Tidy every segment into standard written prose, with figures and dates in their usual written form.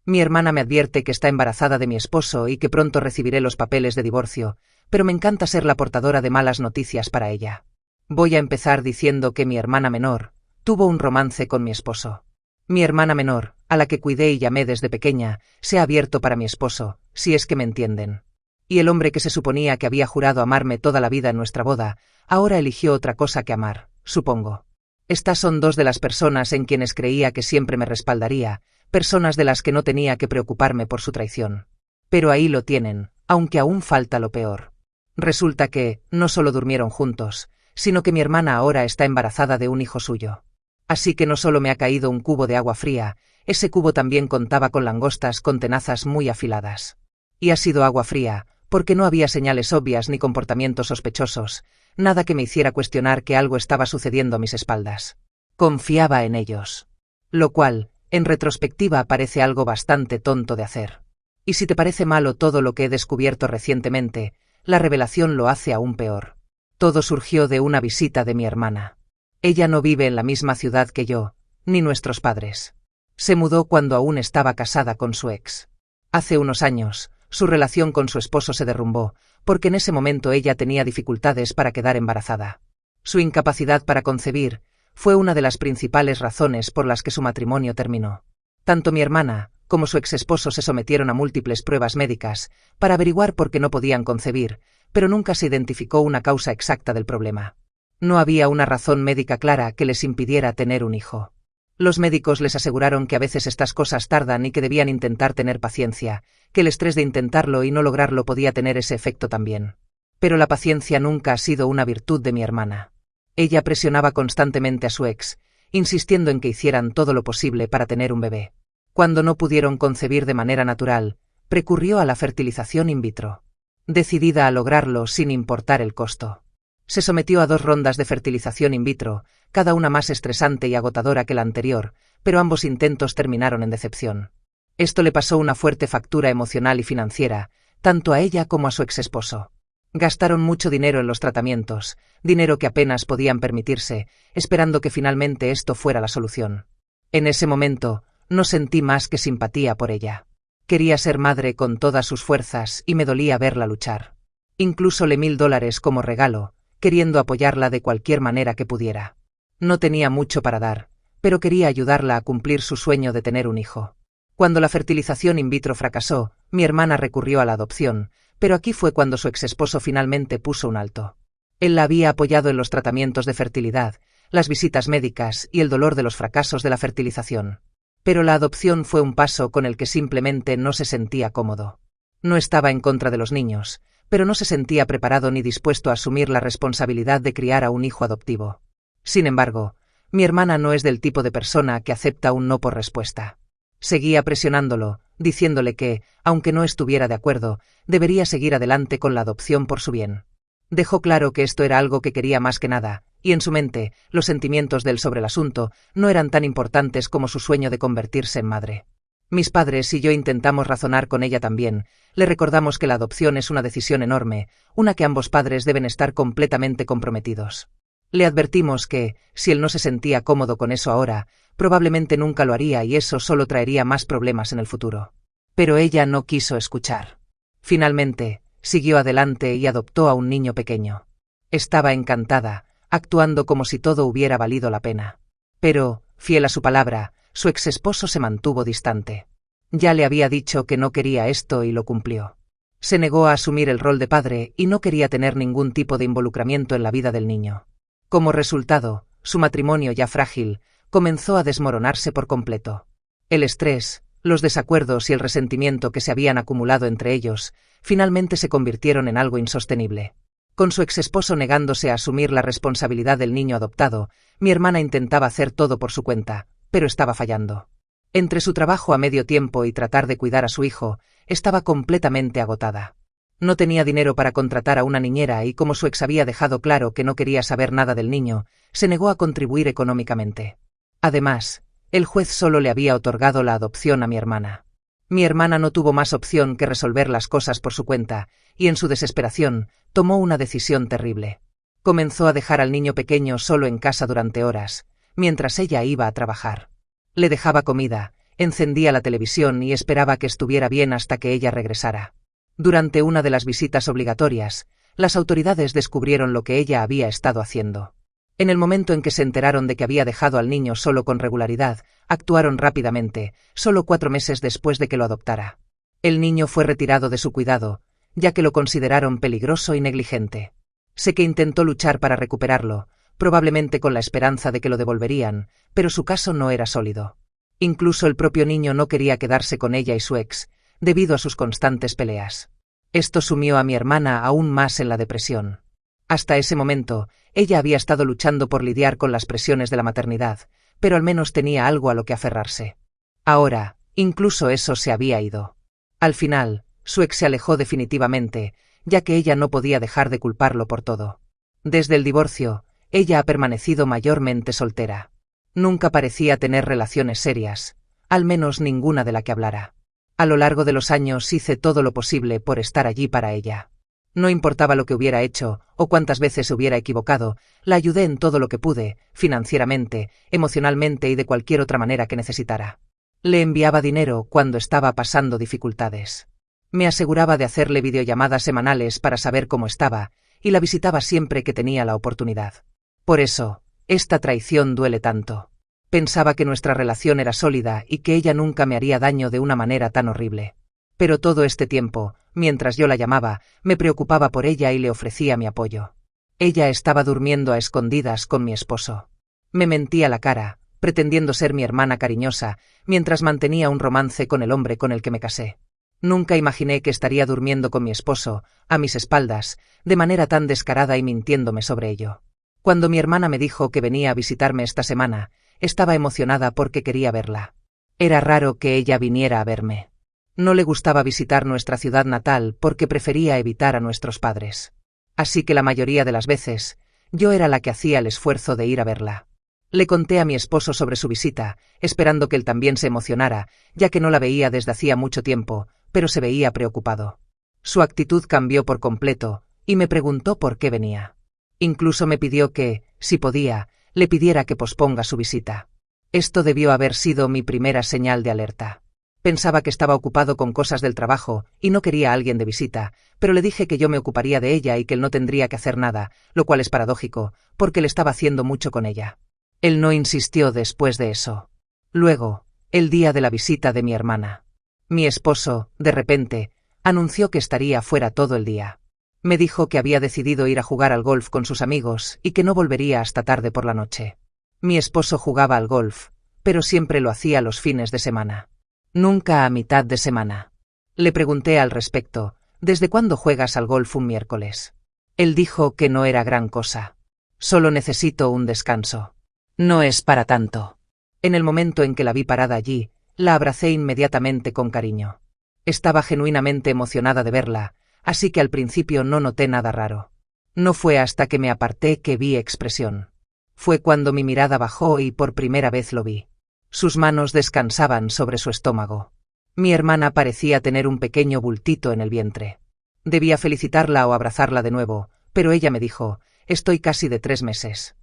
Mi hermana me advierte que está embarazada de mi esposo y que pronto recibiré los papeles de divorcio, pero me encanta ser la portadora de malas noticias para ella. Voy a empezar diciendo que mi hermana menor tuvo un romance con mi esposo. Mi hermana menor, a la que cuidé y llamé desde pequeña, se ha abierto para mi esposo, si es que me entienden. Y el hombre que se suponía que había jurado amarme toda la vida en nuestra boda, ahora eligió otra cosa que amar, supongo. Estas son dos de las personas en quienes creía que siempre me respaldaría, personas de las que no tenía que preocuparme por su traición. Pero ahí lo tienen, aunque aún falta lo peor. Resulta que, no solo durmieron juntos, sino que mi hermana ahora está embarazada de un hijo suyo. Así que no solo me ha caído un cubo de agua fría, ese cubo también contaba con langostas con tenazas muy afiladas. Y ha sido agua fría, porque no había señales obvias ni comportamientos sospechosos, nada que me hiciera cuestionar que algo estaba sucediendo a mis espaldas. Confiaba en ellos. Lo cual, en retrospectiva, parece algo bastante tonto de hacer. Y si te parece malo todo lo que he descubierto recientemente, la revelación lo hace aún peor. Todo surgió de una visita de mi hermana. Ella no vive en la misma ciudad que yo, ni nuestros padres. Se mudó cuando aún estaba casada con su ex. Hace unos años, su relación con su esposo se derrumbó, porque en ese momento ella tenía dificultades para quedar embarazada. Su incapacidad para concebir fue una de las principales razones por las que su matrimonio terminó. Tanto mi hermana como su exesposo se sometieron a múltiples pruebas médicas para averiguar por qué no podían concebir, pero nunca se identificó una causa exacta del problema. No había una razón médica clara que les impidiera tener un hijo. Los médicos les aseguraron que a veces estas cosas tardan y que debían intentar tener paciencia, que el estrés de intentarlo y no lograrlo podía tener ese efecto también. Pero la paciencia nunca ha sido una virtud de mi hermana. Ella presionaba constantemente a su ex, insistiendo en que hicieran todo lo posible para tener un bebé. Cuando no pudieron concebir de manera natural, recurrió a la fertilización in vitro. Decidida a lograrlo sin importar el costo. Se sometió a 2 rondas de fertilización in vitro, cada una más estresante y agotadora que la anterior, pero ambos intentos terminaron en decepción. Esto le pasó una fuerte factura emocional y financiera, tanto a ella como a su exesposo. Gastaron mucho dinero en los tratamientos, dinero que apenas podían permitirse, esperando que finalmente esto fuera la solución. En ese momento, no sentí más que simpatía por ella. Quería ser madre con todas sus fuerzas y me dolía verla luchar. Incluso le $1000 como regalo, queriendo apoyarla de cualquier manera que pudiera. No tenía mucho para dar, pero quería ayudarla a cumplir su sueño de tener un hijo. Cuando la fertilización in vitro fracasó, mi hermana recurrió a la adopción, pero aquí fue cuando su exesposo finalmente puso un alto. Él la había apoyado en los tratamientos de fertilidad, las visitas médicas y el dolor de los fracasos de la fertilización. Pero la adopción fue un paso con el que simplemente no se sentía cómodo. No estaba en contra de los niños, pero no se sentía preparado ni dispuesto a asumir la responsabilidad de criar a un hijo adoptivo. Sin embargo, mi hermana no es del tipo de persona que acepta un no por respuesta. Seguía presionándolo, diciéndole que, aunque no estuviera de acuerdo, debería seguir adelante con la adopción por su bien. Dejó claro que esto era algo que quería más que nada, y en su mente, los sentimientos de él sobre el asunto no eran tan importantes como su sueño de convertirse en madre. Mis padres y yo intentamos razonar con ella también, le recordamos que la adopción es una decisión enorme, una que ambos padres deben estar completamente comprometidos. Le advertimos que, si él no se sentía cómodo con eso ahora, probablemente nunca lo haría y eso solo traería más problemas en el futuro. Pero ella no quiso escuchar. Finalmente, siguió adelante y adoptó a un niño pequeño. Estaba encantada, actuando como si todo hubiera valido la pena. Pero, fiel a su palabra, su exesposo se mantuvo distante. Ya le había dicho que no quería esto y lo cumplió. Se negó a asumir el rol de padre y no quería tener ningún tipo de involucramiento en la vida del niño. Como resultado, su matrimonio ya frágil comenzó a desmoronarse por completo. El estrés, los desacuerdos y el resentimiento que se habían acumulado entre ellos, finalmente se convirtieron en algo insostenible. Con su exesposo negándose a asumir la responsabilidad del niño adoptado, mi hermana intentaba hacer todo por su cuenta, pero estaba fallando. Entre su trabajo a medio tiempo y tratar de cuidar a su hijo, estaba completamente agotada. No tenía dinero para contratar a una niñera y como su ex había dejado claro que no quería saber nada del niño, se negó a contribuir económicamente. Además, el juez solo le había otorgado la adopción a mi hermana. Mi hermana no tuvo más opción que resolver las cosas por su cuenta, y en su desesperación, tomó una decisión terrible. Comenzó a dejar al niño pequeño solo en casa durante horas, mientras ella iba a trabajar. Le dejaba comida, Encendía la televisión y esperaba que estuviera bien hasta que ella regresara. Durante una de las visitas obligatorias, las autoridades descubrieron lo que ella había estado haciendo. En el momento en que se enteraron de que había dejado al niño solo con regularidad, actuaron rápidamente, solo 4 meses después de que lo adoptara. El niño fue retirado de su cuidado, ya que lo consideraron peligroso y negligente. Sé que intentó luchar para recuperarlo, probablemente con la esperanza de que lo devolverían, pero su caso no era sólido. Incluso el propio niño no quería quedarse con ella y su ex, debido a sus constantes peleas. Esto sumió a mi hermana aún más en la depresión. Hasta ese momento, ella había estado luchando por lidiar con las presiones de la maternidad, pero al menos tenía algo a lo que aferrarse. Ahora, incluso eso se había ido. Al final, su ex se alejó definitivamente, ya que ella no podía dejar de culparlo por todo. Desde el divorcio, ella ha permanecido mayormente soltera. Nunca parecía tener relaciones serias, al menos ninguna de la que hablara. A lo largo de los años hice todo lo posible por estar allí para ella. No importaba lo que hubiera hecho o cuántas veces se hubiera equivocado, la ayudé en todo lo que pude, financieramente, emocionalmente y de cualquier otra manera que necesitara. Le enviaba dinero cuando estaba pasando dificultades. Me aseguraba de hacerle videollamadas semanales para saber cómo estaba, y la visitaba siempre que tenía la oportunidad. Por eso, esta traición duele tanto. Pensaba que nuestra relación era sólida y que ella nunca me haría daño de una manera tan horrible. Pero todo este tiempo, mientras yo la llamaba, me preocupaba por ella y le ofrecía mi apoyo. Ella estaba durmiendo a escondidas con mi esposo. Me mentía la cara, pretendiendo ser mi hermana cariñosa, mientras mantenía un romance con el hombre con el que me casé. Nunca imaginé que estaría durmiendo con mi esposo, a mis espaldas, de manera tan descarada y mintiéndome sobre ello. Cuando mi hermana me dijo que venía a visitarme esta semana, estaba emocionada porque quería verla. Era raro que ella viniera a verme. No le gustaba visitar nuestra ciudad natal porque prefería evitar a nuestros padres. Así que la mayoría de las veces, yo era la que hacía el esfuerzo de ir a verla. Le conté a mi esposo sobre su visita, esperando que él también se emocionara, ya que no la veía desde hacía mucho tiempo, pero se veía preocupado. Su actitud cambió por completo, y me preguntó por qué venía. Incluso me pidió que, si podía, le pidiera que posponga su visita. Esto debió haber sido mi primera señal de alerta. Pensaba que estaba ocupado con cosas del trabajo y no quería a alguien de visita, pero le dije que yo me ocuparía de ella y que él no tendría que hacer nada, lo cual es paradójico, porque él estaba haciendo mucho con ella. Él no insistió después de eso. Luego, el día de la visita de mi hermana. Mi esposo, de repente, anunció que estaría fuera todo el día. Me dijo que había decidido ir a jugar al golf con sus amigos y que no volvería hasta tarde por la noche. Mi esposo jugaba al golf, pero siempre lo hacía los fines de semana. Nunca a mitad de semana. Le pregunté al respecto, ¿desde cuándo juegas al golf un miércoles? Él dijo que no era gran cosa. Solo necesito un descanso. No es para tanto. En el momento en que la vi parada allí, la abracé inmediatamente con cariño. Estaba genuinamente emocionada de verla, así que al principio no noté nada raro. No fue hasta que me aparté que vi expresión. Fue cuando mi mirada bajó y por primera vez lo vi. Sus manos descansaban sobre su estómago. Mi hermana parecía tener un pequeño bultito en el vientre. Debía felicitarla o abrazarla de nuevo, pero ella me dijo, estoy casi de 3 meses.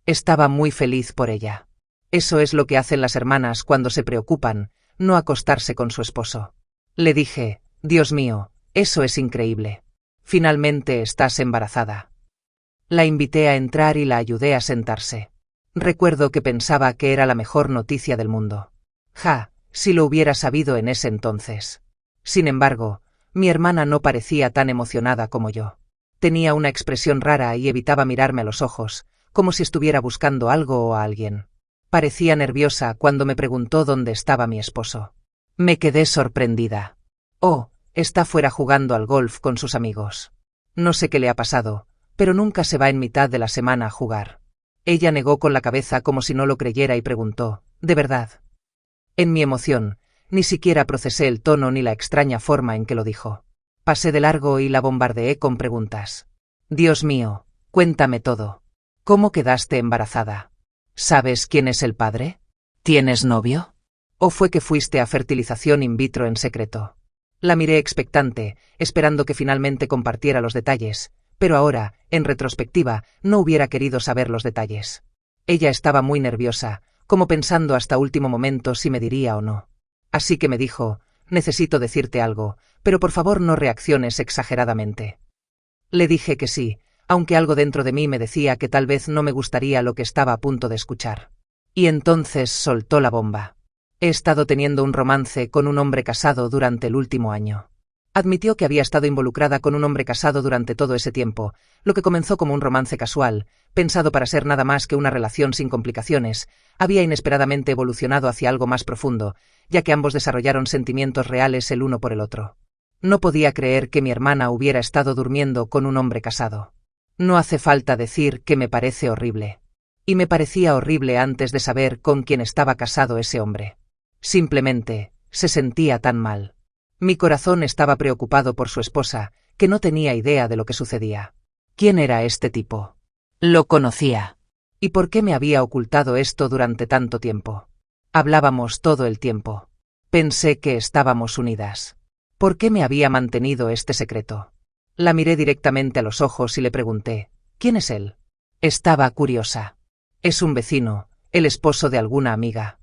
Estaba muy feliz por ella. Eso es lo que hacen las hermanas cuando se preocupan, no acostarse con su esposo. Le dije, Dios mío, eso es increíble. Finalmente estás embarazada. La invité a entrar y la ayudé a sentarse. Recuerdo que pensaba que era la mejor noticia del mundo. Si lo hubiera sabido en ese entonces. Sin embargo, mi hermana no parecía tan emocionada como yo. Tenía una expresión rara y evitaba mirarme a los ojos, como si estuviera buscando algo o a alguien. Parecía nerviosa cuando me preguntó dónde estaba mi esposo. Me quedé sorprendida. Oh, está fuera jugando al golf con sus amigos. No sé qué le ha pasado, pero nunca se va en mitad de la semana a jugar. Ella negó con la cabeza como si no lo creyera y preguntó, ¿de verdad? En mi emoción, ni siquiera procesé el tono ni la extraña forma en que lo dijo. Pasé de largo y la bombardeé con preguntas. Dios mío, cuéntame todo. ¿Cómo quedaste embarazada? ¿Sabes quién es el padre? ¿Tienes novio? ¿O fue que fuiste a fertilización in vitro en secreto? La miré expectante, esperando que finalmente compartiera los detalles, pero ahora, en retrospectiva, no hubiera querido saber los detalles. Ella estaba muy nerviosa, como pensando hasta último momento si me diría o no. Así que me dijo: necesito decirte algo, pero por favor no reacciones exageradamente. Le dije que sí, aunque algo dentro de mí me decía que tal vez no me gustaría lo que estaba a punto de escuchar. Y entonces soltó la bomba. He estado teniendo un romance con un hombre casado durante el último año. Admitió que había estado involucrada con un hombre casado durante todo ese tiempo, lo que comenzó como un romance casual, pensado para ser nada más que una relación sin complicaciones, había inesperadamente evolucionado hacia algo más profundo, ya que ambos desarrollaron sentimientos reales el uno por el otro. No podía creer que mi hermana hubiera estado durmiendo con un hombre casado. No hace falta decir que me parece horrible. Y me parecía horrible antes de saber con quién estaba casado ese hombre. Simplemente, se sentía tan mal. Mi corazón estaba preocupado por su esposa, que no tenía idea de lo que sucedía. ¿Quién era este tipo? Lo conocía. ¿Y por qué me había ocultado esto durante tanto tiempo? Hablábamos todo el tiempo. Pensé que estábamos unidas. ¿Por qué me había mantenido este secreto? La miré directamente a los ojos y le pregunté: ¿quién es él? Estaba curiosa. Es un vecino, el esposo de alguna amiga.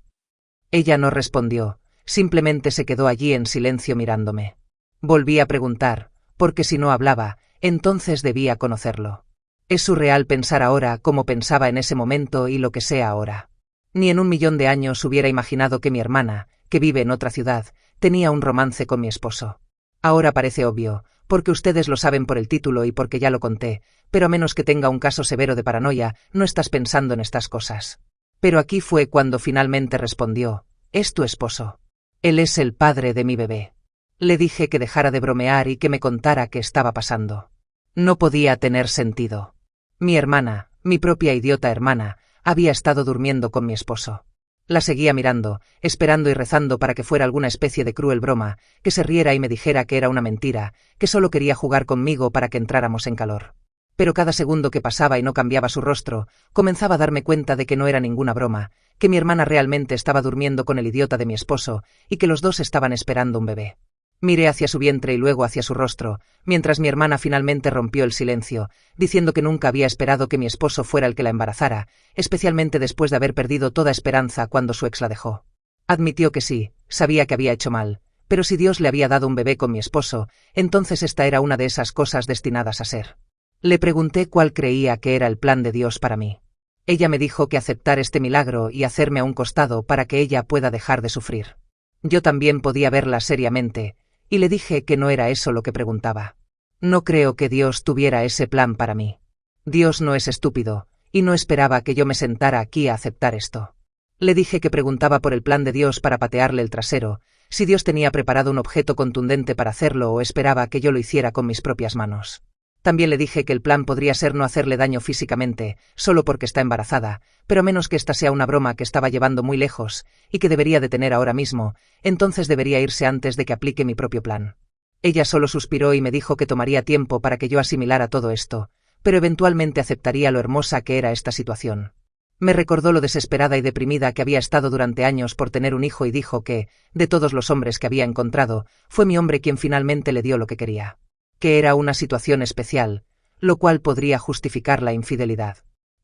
Ella no respondió. Simplemente se quedó allí en silencio mirándome. Volví a preguntar, porque si no hablaba, entonces debía conocerlo. Es surreal pensar ahora como pensaba en ese momento y lo que sé ahora. Ni en 1.000.000 de años hubiera imaginado que mi hermana, que vive en otra ciudad, tenía un romance con mi esposo. Ahora parece obvio, porque ustedes lo saben por el título y porque ya lo conté, pero a menos que tenga un caso severo de paranoia, no estás pensando en estas cosas. Pero aquí fue cuando finalmente respondió: es tu esposo. Él es el padre de mi bebé. Le dije que dejara de bromear y que me contara qué estaba pasando. No podía tener sentido. Mi hermana, mi propia idiota hermana, había estado durmiendo con mi esposo. La seguía mirando, esperando y rezando para que fuera alguna especie de cruel broma, que se riera y me dijera que era una mentira, que solo quería jugar conmigo para que entráramos en calor. Pero cada segundo que pasaba y no cambiaba su rostro, comenzaba a darme cuenta de que no era ninguna broma, que mi hermana realmente estaba durmiendo con el idiota de mi esposo, y que los dos estaban esperando un bebé. Miré hacia su vientre y luego hacia su rostro, mientras mi hermana finalmente rompió el silencio, diciendo que nunca había esperado que mi esposo fuera el que la embarazara, especialmente después de haber perdido toda esperanza cuando su ex la dejó. Admitió que sí, sabía que había hecho mal, pero si Dios le había dado un bebé con mi esposo, entonces esta era una de esas cosas destinadas a ser. Le pregunté cuál creía que era el plan de Dios para mí. Ella me dijo que aceptar este milagro y hacerme a un costado para que ella pueda dejar de sufrir. Yo también podía verla seriamente, y le dije que no era eso lo que preguntaba. No creo que Dios tuviera ese plan para mí. Dios no es estúpido, y no esperaba que yo me sentara aquí a aceptar esto. Le dije que preguntaba por el plan de Dios para patearle el trasero, si Dios tenía preparado un objeto contundente para hacerlo o esperaba que yo lo hiciera con mis propias manos. También le dije que el plan podría ser no hacerle daño físicamente, solo porque está embarazada, pero a menos que esta sea una broma que estaba llevando muy lejos, y que debería detener ahora mismo, entonces debería irse antes de que aplique mi propio plan. Ella solo suspiró y me dijo que tomaría tiempo para que yo asimilara todo esto, pero eventualmente aceptaría lo hermosa que era esta situación. Me recordó lo desesperada y deprimida que había estado durante años por tener un hijo y dijo que, de todos los hombres que había encontrado, fue mi hombre quien finalmente le dio lo que quería. Que era una situación especial, lo cual podría justificar la infidelidad.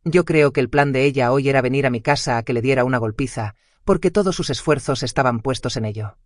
Yo creo que el plan de ella hoy era venir a mi casa a que le diera una golpiza, porque todos sus esfuerzos estaban puestos en ello.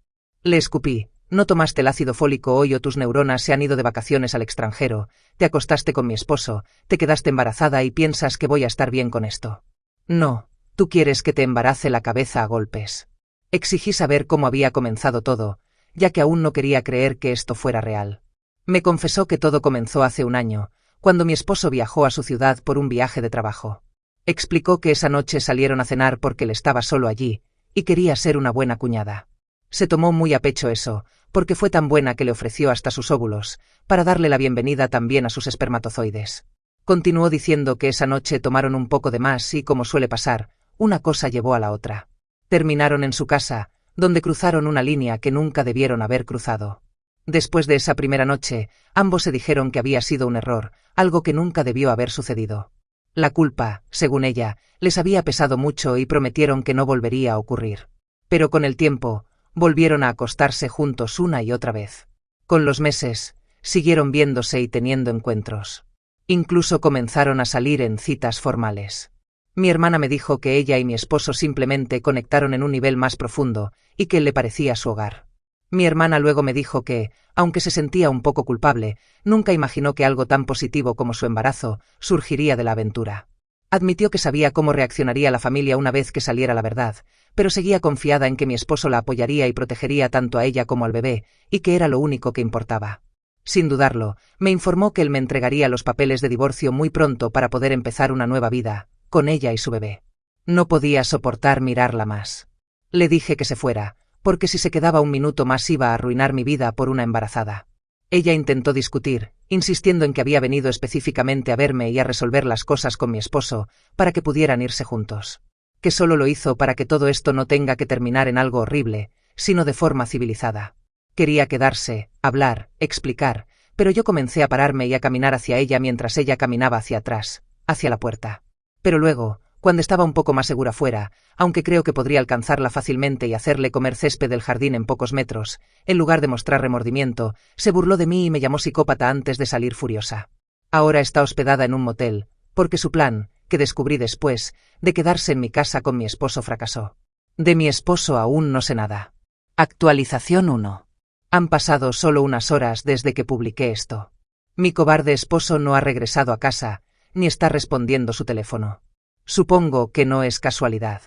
Le escupí: no tomaste el ácido fólico hoy o tus neuronas se han ido de vacaciones al extranjero, te acostaste con mi esposo, te quedaste embarazada y piensas que voy a estar bien con esto. No, tú quieres que te embarace la cabeza a golpes. Exigí saber cómo había comenzado todo, ya que aún no quería creer que esto fuera real. Me confesó que todo comenzó hace un año, cuando mi esposo viajó a su ciudad por un viaje de trabajo. Explicó que esa noche salieron a cenar porque él estaba solo allí, y quería ser una buena cuñada. Se tomó muy a pecho eso, porque fue tan buena que le ofreció hasta sus óvulos, para darle la bienvenida también a sus espermatozoides. Continuó diciendo que esa noche tomaron un poco de más y, como suele pasar, una cosa llevó a la otra. Terminaron en su casa, donde cruzaron una línea que nunca debieron haber cruzado. Después de esa primera noche, ambos se dijeron que había sido un error, algo que nunca debió haber sucedido. La culpa, según ella, les había pesado mucho y prometieron que no volvería a ocurrir. Pero con el tiempo, volvieron a acostarse juntos una y otra vez. Con los meses, siguieron viéndose y teniendo encuentros. Incluso comenzaron a salir en citas formales. Mi hermana me dijo que ella y mi esposo simplemente conectaron en un nivel más profundo y que él le parecía su hogar. Mi hermana luego me dijo que, aunque se sentía un poco culpable, nunca imaginó que algo tan positivo como su embarazo surgiría de la aventura. Admitió que sabía cómo reaccionaría la familia una vez que saliera la verdad, pero seguía confiada en que mi esposo la apoyaría y protegería tanto a ella como al bebé, y que era lo único que importaba. Sin dudarlo, me informó que él me entregaría los papeles de divorcio muy pronto para poder empezar una nueva vida, con ella y su bebé. No podía soportar mirarla más. Le dije que se fuera, porque si se quedaba un minuto más iba a arruinar mi vida por una embarazada. Ella intentó discutir, insistiendo en que había venido específicamente a verme y a resolver las cosas con mi esposo, para que pudieran irse juntos. Que solo lo hizo para que todo esto no tenga que terminar en algo horrible, sino de forma civilizada. Quería quedarse, hablar, explicar, pero yo comencé a pararme y a caminar hacia ella mientras ella caminaba hacia atrás, hacia la puerta. Pero luego, cuando estaba un poco más segura fuera, aunque creo que podría alcanzarla fácilmente y hacerle comer césped del jardín en pocos metros, en lugar de mostrar remordimiento, se burló de mí y me llamó psicópata antes de salir furiosa. Ahora está hospedada en un motel, porque su plan, que descubrí después, de quedarse en mi casa con mi esposo fracasó. De mi esposo aún no sé nada. Actualización 1. Han pasado solo unas horas desde que publiqué esto. Mi cobarde esposo no ha regresado a casa, ni está respondiendo su teléfono. Supongo que no es casualidad.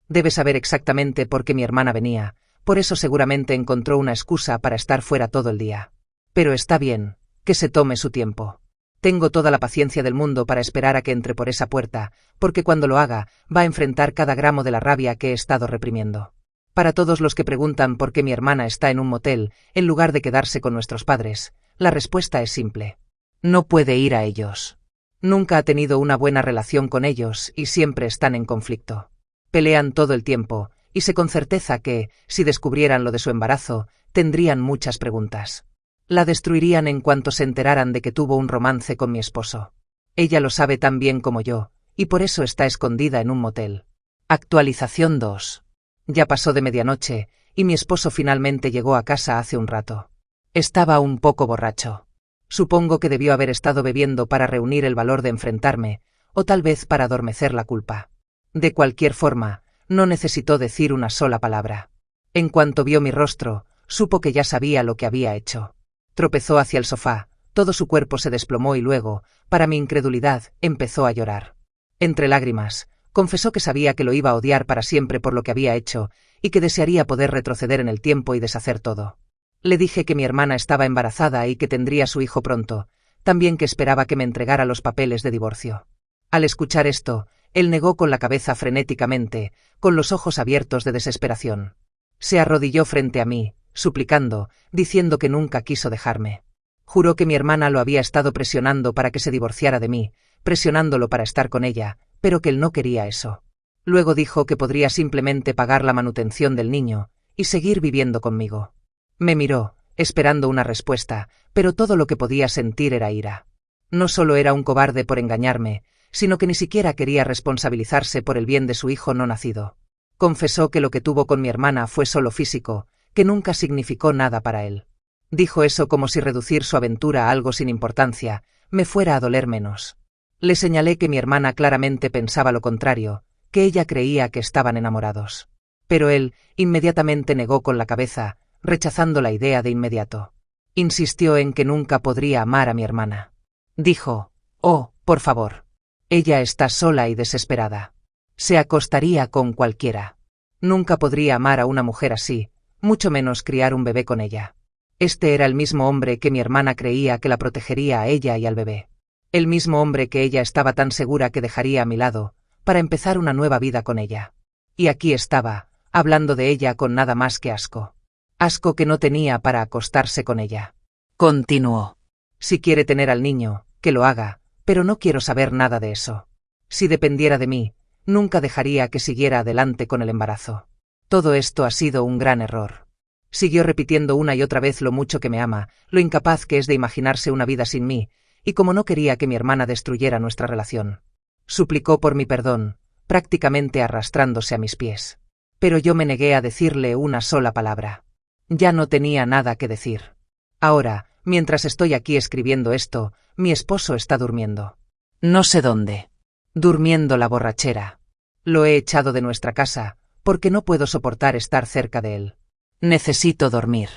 Debe saber exactamente por qué mi hermana venía, por eso seguramente encontró una excusa para estar fuera todo el día. Pero está bien, que se tome su tiempo. Tengo toda la paciencia del mundo para esperar a que entre por esa puerta, porque cuando lo haga, va a enfrentar cada gramo de la rabia que he estado reprimiendo. Para todos los que preguntan por qué mi hermana está en un motel, en lugar de quedarse con nuestros padres, la respuesta es simple. No puede ir a ellos. Nunca ha tenido una buena relación con ellos y siempre están en conflicto. Pelean todo el tiempo, y sé con certeza que, si descubrieran lo de su embarazo, tendrían muchas preguntas. La destruirían en cuanto se enteraran de que tuvo un romance con mi esposo. Ella lo sabe tan bien como yo, y por eso está escondida en un motel. Actualización 2. Ya pasó de medianoche, y mi esposo finalmente llegó a casa hace un rato. Estaba un poco borracho. Supongo que debió haber estado bebiendo para reunir el valor de enfrentarme, o tal vez para adormecer la culpa. De cualquier forma, no necesitó decir una sola palabra. En cuanto vio mi rostro, supo que ya sabía lo que había hecho. Tropezó hacia el sofá, todo su cuerpo se desplomó y luego, para mi incredulidad, empezó a llorar. Entre lágrimas, confesó que sabía que lo iba a odiar para siempre por lo que había hecho, y que desearía poder retroceder en el tiempo y deshacer todo. Le dije que mi hermana estaba embarazada y que tendría su hijo pronto, también que esperaba que me entregara los papeles de divorcio. Al escuchar esto, él negó con la cabeza frenéticamente, con los ojos abiertos de desesperación. Se arrodilló frente a mí, suplicando, diciendo que nunca quiso dejarme. Juró que mi hermana lo había estado presionando para que se divorciara de mí, presionándolo para estar con ella, pero que él no quería eso. Luego dijo que podría simplemente pagar la manutención del niño y seguir viviendo conmigo. Me miró, esperando una respuesta, pero todo lo que podía sentir era ira. No solo era un cobarde por engañarme, sino que ni siquiera quería responsabilizarse por el bien de su hijo no nacido. Confesó que lo que tuvo con mi hermana fue solo físico, que nunca significó nada para él. Dijo eso como si reducir su aventura a algo sin importancia me fuera a doler menos. Le señalé que mi hermana claramente pensaba lo contrario, que ella creía que estaban enamorados. Pero él inmediatamente negó con la cabeza, rechazando la idea de inmediato. Insistió en que nunca podría amar a mi hermana. Dijo, «Oh, por favor. Ella está sola y desesperada. Se acostaría con cualquiera. Nunca podría amar a una mujer así, mucho menos criar un bebé con ella». Este era el mismo hombre que mi hermana creía que la protegería a ella y al bebé. El mismo hombre que ella estaba tan segura que dejaría a mi lado, para empezar una nueva vida con ella. Y aquí estaba, hablando de ella con nada más que asco. Asco que no tenía para acostarse con ella. Continuó. Si quiere tener al niño, que lo haga, pero no quiero saber nada de eso. Si dependiera de mí, nunca dejaría que siguiera adelante con el embarazo. Todo esto ha sido un gran error. Siguió repitiendo una y otra vez lo mucho que me ama, lo incapaz que es de imaginarse una vida sin mí, y como no quería que mi hermana destruyera nuestra relación. Suplicó por mi perdón, prácticamente arrastrándose a mis pies. Pero yo me negué a decirle una sola palabra. Ya no tenía nada que decir. Ahora, mientras estoy aquí escribiendo esto, mi esposo está durmiendo. No sé dónde. Durmiendo la borrachera. Lo he echado de nuestra casa, porque no puedo soportar estar cerca de él. Necesito dormir.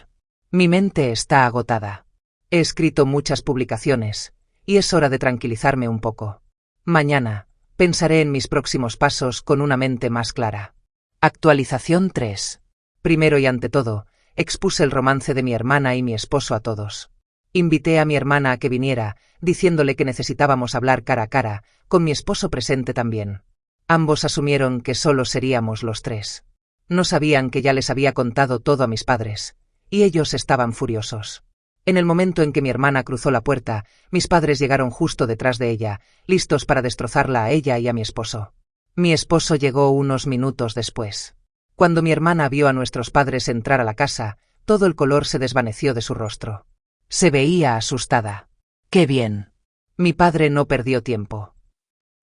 Mi mente está agotada. He escrito muchas publicaciones, y es hora de tranquilizarme un poco. Mañana, pensaré en mis próximos pasos con una mente más clara. Actualización 3. Primero y ante todo, expuse el romance de mi hermana y mi esposo a todos. Invité a mi hermana a que viniera, diciéndole que necesitábamos hablar cara a cara, con mi esposo presente también. Ambos asumieron que solo seríamos los tres. No sabían que ya les había contado todo a mis padres, y ellos estaban furiosos. En el momento en que mi hermana cruzó la puerta, mis padres llegaron justo detrás de ella, listos para destrozarla a ella y a mi esposo. Mi esposo llegó unos minutos después. Cuando mi hermana vio a nuestros padres entrar a la casa, todo el color se desvaneció de su rostro. Se veía asustada. ¡Qué bien! Mi padre no perdió tiempo.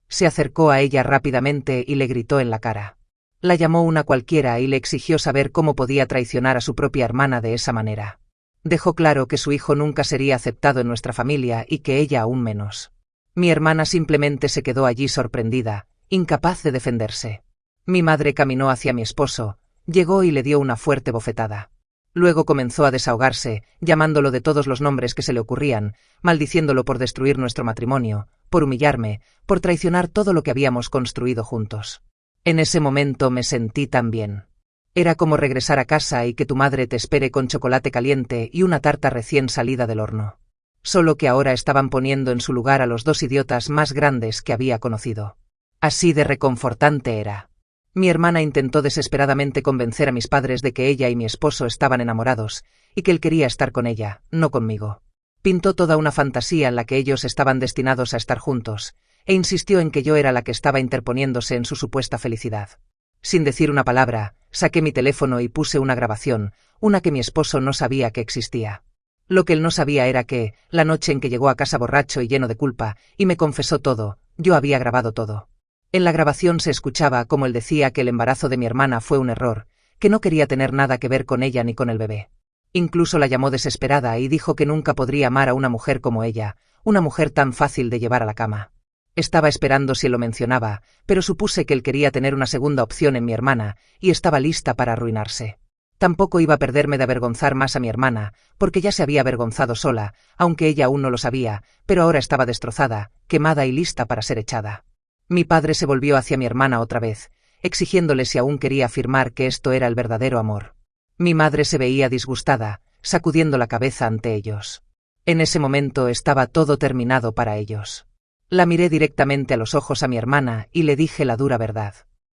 Se acercó a ella rápidamente y le gritó en la cara. La llamó una cualquiera y le exigió saber cómo podía traicionar a su propia hermana de esa manera. Dejó claro que su hijo nunca sería aceptado en nuestra familia y que ella aún menos. Mi hermana simplemente se quedó allí sorprendida, incapaz de defenderse. Mi madre caminó hacia mi esposo, llegó y le dio una fuerte bofetada. Luego comenzó a desahogarse, llamándolo de todos los nombres que se le ocurrían, maldiciéndolo por destruir nuestro matrimonio, por humillarme, por traicionar todo lo que habíamos construido juntos. En ese momento me sentí tan bien. Era como regresar a casa y que tu madre te espere con chocolate caliente y una tarta recién salida del horno. Solo que ahora estaban poniendo en su lugar a los dos idiotas más grandes que había conocido. Así de reconfortante era. Mi hermana intentó desesperadamente convencer a mis padres de que ella y mi esposo estaban enamorados, y que él quería estar con ella, no conmigo. Pintó toda una fantasía en la que ellos estaban destinados a estar juntos, e insistió en que yo era la que estaba interponiéndose en su supuesta felicidad. Sin decir una palabra, saqué mi teléfono y puse una grabación, una que mi esposo no sabía que existía. Lo que él no sabía era que, la noche en que llegó a casa borracho y lleno de culpa, y me confesó todo, yo había grabado todo. En la grabación se escuchaba como él decía que el embarazo de mi hermana fue un error, que no quería tener nada que ver con ella ni con el bebé. Incluso la llamó desesperada y dijo que nunca podría amar a una mujer como ella, una mujer tan fácil de llevar a la cama. Estaba esperando si lo mencionaba, pero supuse que él quería tener una segunda opción en mi hermana, y estaba lista para arruinarse. Tampoco iba a perderme de avergonzar más a mi hermana, porque ya se había avergonzado sola, aunque ella aún no lo sabía, pero ahora estaba destrozada, quemada y lista para ser echada. Mi padre se volvió hacia mi hermana otra vez, exigiéndole si aún quería afirmar que esto era el verdadero amor. Mi madre se veía disgustada, sacudiendo la cabeza ante ellos. En ese momento estaba todo terminado para ellos. La miré directamente a los ojos a mi hermana y le dije la dura verdad.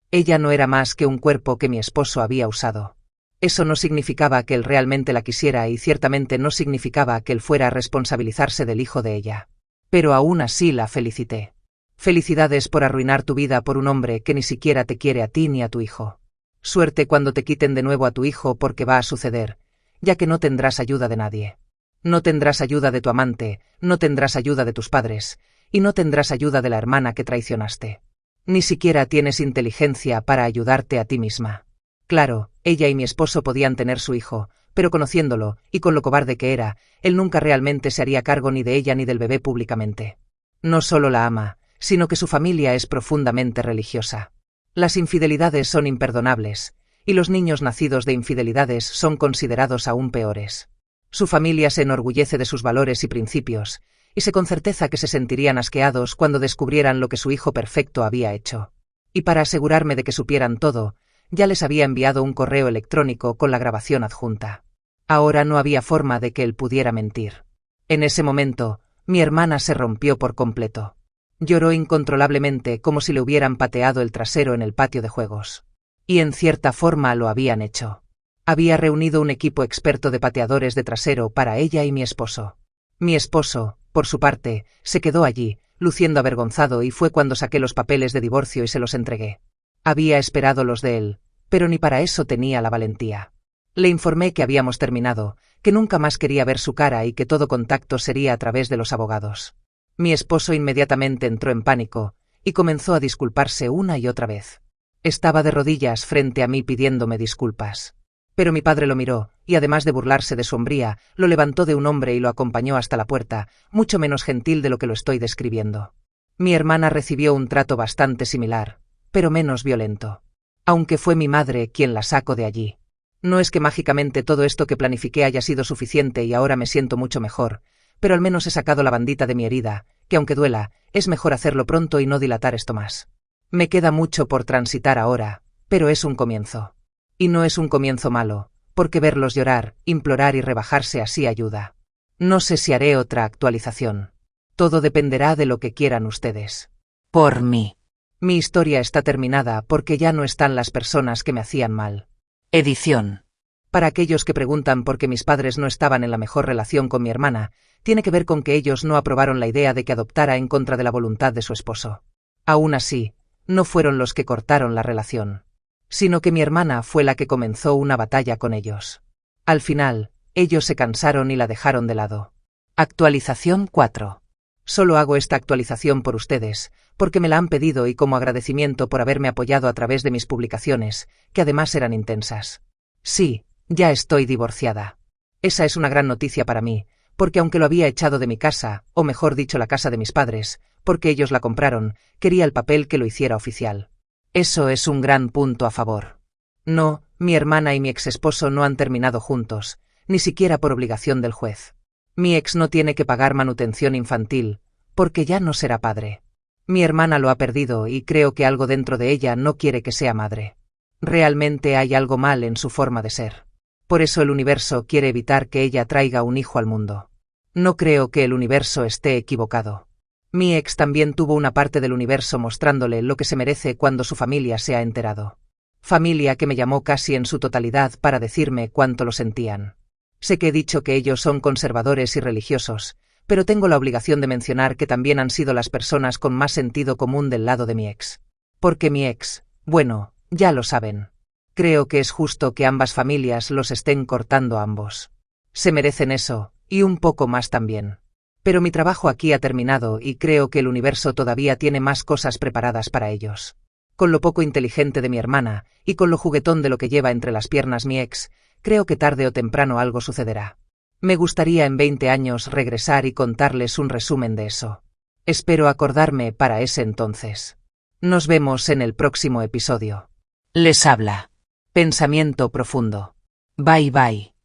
Ella no era más que un cuerpo que mi esposo había usado. Eso no significaba que él realmente la quisiera y ciertamente no significaba que él fuera a responsabilizarse del hijo de ella. Pero aún así la felicité. Felicidades por arruinar tu vida por un hombre que ni siquiera te quiere a ti ni a tu hijo. Suerte cuando te quiten de nuevo a tu hijo porque va a suceder, ya que no tendrás ayuda de nadie. No tendrás ayuda de tu amante, no tendrás ayuda de tus padres, y no tendrás ayuda de la hermana que traicionaste. Ni siquiera tienes inteligencia para ayudarte a ti misma. Claro, ella y mi esposo podían tener su hijo, pero conociéndolo, y con lo cobarde que era, él nunca realmente se haría cargo ni de ella ni del bebé públicamente. No solo la ama, sino que su familia es profundamente religiosa. Las infidelidades son imperdonables, y los niños nacidos de infidelidades son considerados aún peores. Su familia se enorgullece de sus valores y principios, y sé con certeza que se sentirían asqueados cuando descubrieran lo que su hijo perfecto había hecho. Y para asegurarme de que supieran todo, ya les había enviado un correo electrónico con la grabación adjunta. Ahora no había forma de que él pudiera mentir. En ese momento, mi hermana se rompió por completo. Lloró incontrolablemente como si le hubieran pateado el trasero en el patio de juegos. Y en cierta forma lo habían hecho. Había reunido un equipo experto de pateadores de trasero para ella y mi esposo. Mi esposo, por su parte, se quedó allí, luciendo avergonzado, y fue cuando saqué los papeles de divorcio y se los entregué. Había esperado los de él, pero ni para eso tenía la valentía. Le informé que habíamos terminado, que nunca más quería ver su cara y que todo contacto sería a través de los abogados. Mi esposo inmediatamente entró en pánico, y comenzó a disculparse una y otra vez. Estaba de rodillas frente a mí pidiéndome disculpas. Pero mi padre lo miró, y además de burlarse de su hombría, lo levantó de un hombre y lo acompañó hasta la puerta, mucho menos gentil de lo que lo estoy describiendo. Mi hermana recibió un trato bastante similar, pero menos violento. Aunque fue mi madre quien la sacó de allí. No es que mágicamente todo esto que planifiqué haya sido suficiente y ahora me siento mucho mejor, pero al menos he sacado la bandita de mi herida, que aunque duela, es mejor hacerlo pronto y no dilatar esto más. Me queda mucho por transitar ahora, pero es un comienzo. Y no es un comienzo malo, porque verlos llorar, implorar y rebajarse así ayuda. No sé si haré otra actualización. Todo dependerá de lo que quieran ustedes. Por mí. Mi historia está terminada porque ya no están las personas que me hacían mal. Edición. Para aquellos que preguntan por qué mis padres no estaban en la mejor relación con mi hermana, tiene que ver con que ellos no aprobaron la idea de que adoptara en contra de la voluntad de su esposo. Aún así, no fueron los que cortaron la relación, sino que mi hermana fue la que comenzó una batalla con ellos. Al final, ellos se cansaron y la dejaron de lado. Actualización 4. Solo hago esta actualización por ustedes, porque me la han pedido y como agradecimiento por haberme apoyado a través de mis publicaciones, que además eran intensas. Sí, ya estoy divorciada. Esa es una gran noticia para mí, porque aunque lo había echado de mi casa, o mejor dicho la casa de mis padres, porque ellos la compraron, quería el papel que lo hiciera oficial. Eso es un gran punto a favor. No, mi hermana y mi exesposo no han terminado juntos, ni siquiera por obligación del juez. Mi ex no tiene que pagar manutención infantil, porque ya no será padre. Mi hermana lo ha perdido y creo que algo dentro de ella no quiere que sea madre. Realmente hay algo mal en su forma de ser. Por eso el universo quiere evitar que ella traiga un hijo al mundo. No creo que el universo esté equivocado. Mi ex también tuvo una parte del universo mostrándole lo que se merece cuando su familia se ha enterado. Familia que me llamó casi en su totalidad para decirme cuánto lo sentían. Sé que he dicho que ellos son conservadores y religiosos, pero tengo la obligación de mencionar que también han sido las personas con más sentido común del lado de mi ex. Porque mi ex, bueno, ya lo saben. Creo que es justo que ambas familias los estén cortando a ambos. Se merecen eso, y un poco más también. Pero mi trabajo aquí ha terminado y creo que el universo todavía tiene más cosas preparadas para ellos. Con lo poco inteligente de mi hermana, y con lo juguetón de lo que lleva entre las piernas mi ex, creo que tarde o temprano algo sucederá. Me gustaría en 20 años regresar y contarles un resumen de eso. Espero acordarme para ese entonces. Nos vemos en el próximo episodio. Les habla. Pensamiento profundo. Bye bye.